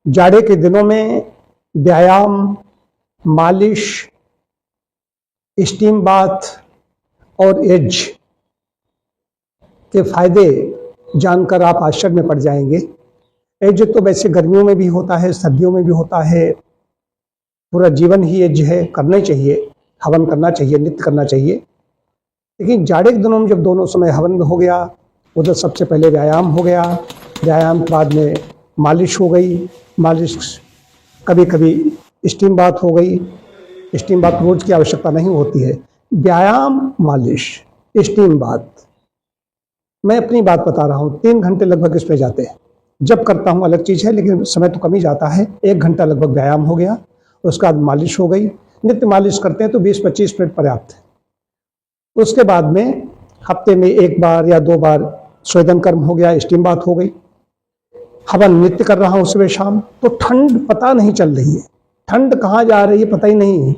जाड़े के दिनों में व्यायाम, मालिश, स्टीम बाथ और एज के फायदे जानकर आप आश्चर्य में पड़ जाएंगे। एज तो वैसे गर्मियों में भी होता है, सर्दियों में भी होता है, पूरा जीवन ही एज है, करना चाहिए, हवन करना चाहिए, नित्य करना चाहिए। लेकिन जाड़े के दिनों में जब दोनों समय हवन हो गया, उधर सबसे पहले व्यायाम हो गया, व्यायाम के बाद में मालिश हो गई, मालिश कभी कभी स्टीम बाथ हो गई। स्टीम बाथ रोज की आवश्यकता नहीं होती है। व्यायाम, मालिश, स्टीम बाथ, मैं अपनी बात बता रहा हूँ, 3 घंटे लगभग इसमें जाते हैं। जब करता हूँ अलग चीज़ है, लेकिन समय तो कम ही जाता है। 1 घंटा लगभग व्यायाम हो गया, उसके बाद मालिश हो गई। नित्य मालिश करते हैं तो 20-25 मिनट पर्याप्त है। उसके बाद में हफ्ते में 1 बार या 2 बार स्वेदन कर्म हो गया, स्टीम बाथ हो गई। हवन नित्य कर रहा हूँ सुबह शाम, तो ठंड पता नहीं चल रही है। ठंड कहाँ जा रही है पता ही नहीं है।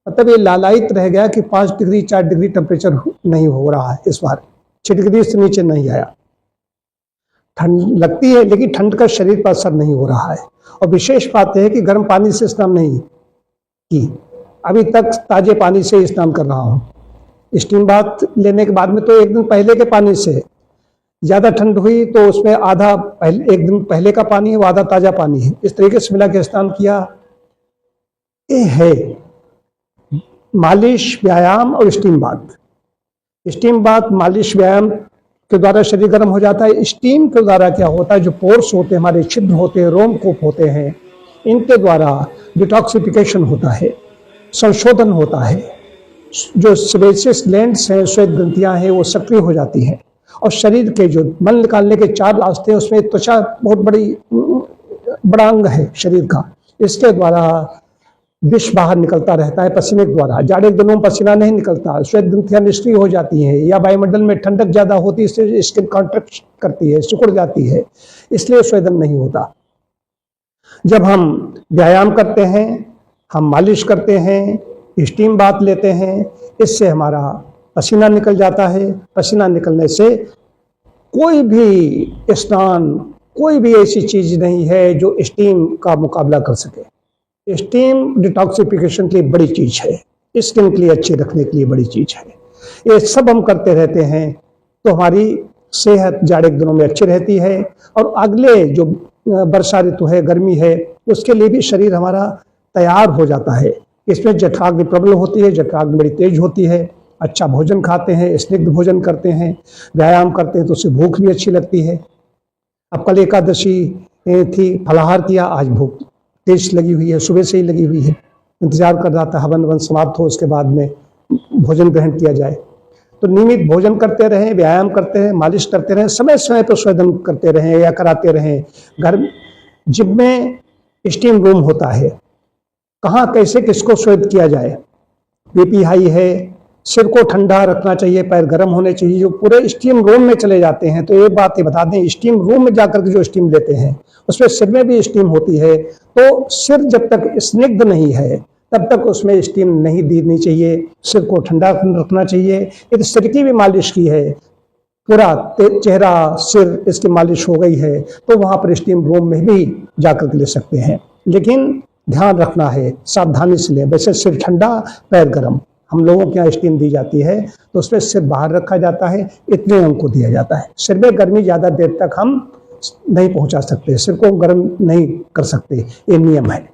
मतलब ये लालायित रह गया कि 5 डिग्री 4 डिग्री टेम्परेचर नहीं हो रहा है। इस बार 6 डिग्री से नीचे नहीं आया। ठंड लगती है, लेकिन ठंड का शरीर पर असर नहीं हो रहा है। और विशेष बात है कि गर्म पानी से स्नान नहीं की, अभी तक ताजे पानी से स्नान कर रहा हूँ। स्टीम बाथ लेने के बाद में तो 1 दिन पहले के पानी से, ज़्यादा ठंड हुई तो उसमें आधा 1 दिन पहले का पानी है, वो आधा ताज़ा पानी है। इस तरीके से मिला के स्नान किया। ये है मालिश, व्यायाम और स्टीम बाथ। स्टीम बाथ, मालिश, व्यायाम के द्वारा शरीर गर्म हो जाता है। स्टीम के द्वारा क्या होता है, जो पोर्स होते हैं, हमारे छिद्र होते हैं, रोमकूप होते हैं, इनके द्वारा डिटॉक्सिफिकेशन होता है, संशोधन होता है। जो सेबेसियस ग्लैंड्स हैं, श्वेत ग्रंथियां हैं, वो सक्रिय हो जाती हैं। और शरीर के जो मल निकालने के 4 रास्ते हैं, उसमें त्वचा बहुत बड़ा अंग है शरीर का। इसके द्वारा विष बाहर निकलता रहता है पसीने के द्वारा। जाड़े के दिनों में पसीना नहीं निकलता, श्वेत ग्रंथियां निष्क्रिय हो जाती हैं, या वायुमंडल में ठंडक ज्यादा होती है, इससे स्किन कॉन्ट्रैक्ट करती है, सिकुड़ जाती है, इसलिए स्वेदन नहीं होता। जब हम व्यायाम करते हैं, हम मालिश करते हैं, स्टीम बाथ लेते हैं, इससे हमारा पसीना निकल जाता है। पसीना निकलने से कोई भी स्नान, कोई भी ऐसी चीज नहीं है जो स्टीम का मुकाबला कर सके। स्टीम डिटॉक्सिफिकेशन के लिए बड़ी चीज है, स्किन के लिए अच्छे रखने के लिए बड़ी चीज है। ये सब हम करते रहते हैं तो हमारी सेहत जाड़े के दिनों में अच्छी रहती है। और अगले जो वर्षा ऋतु है, गर्मी है, उसके लिए भी शरीर हमारा तैयार हो जाता है। इसमें जठराग्नि प्रबल होती है, जठराग्नि बड़ी तेज होती है। अच्छा भोजन खाते हैं, स्निग्ध भोजन करते हैं, व्यायाम करते हैं तो उससे भूख भी अच्छी लगती है। अब कल एकादशी थी, फलाहार किया, आज भूख तेज लगी हुई है, सुबह से ही लगी हुई है। इंतजार कर रहा था हवन वन समाप्त हो, उसके बाद में भोजन ग्रहण किया जाए। तो नियमित भोजन करते रहें, व्यायाम करते रहें, मालिश करते रहें, समय समय पर स्वेदन करते रहें या कराते रहें। घर जिम में स्टीम रूम होता है, कहाँ कैसे किसको स्वेद किया जाए। बीपी हाई है, सिर को ठंडा रखना चाहिए, पैर गर्म होने चाहिए। जो पूरे स्टीम रूम में चले जाते हैं, तो ये बात ये बता दें, स्टीम रूम में जाकर के जो स्टीम लेते हैं उसमें सिर में भी स्टीम होती है। तो सिर जब तक स्निग्ध नहीं है तब तक उसमें स्टीम नहीं देनी चाहिए, सिर को ठंडा रखना चाहिए। यदि सिर की भी मालिश की है, पूरा चेहरा सिर इसकी मालिश हो गई है, तो वहाँ पर स्टीम रूम में भी जाकर के ले सकते हैं। लेकिन ध्यान रखना है, सावधानी से लें। वैसे सिर ठंडा, पैर गर्म, हम लोगों के यहाँ स्टीम दी जाती है तो उसमें सिर बाहर रखा जाता है, इतने अंक को दिया जाता है। सिर में गर्मी ज़्यादा देर तक हम नहीं पहुंचा सकते, सिर को गर्म नहीं कर सकते, ये नियम है।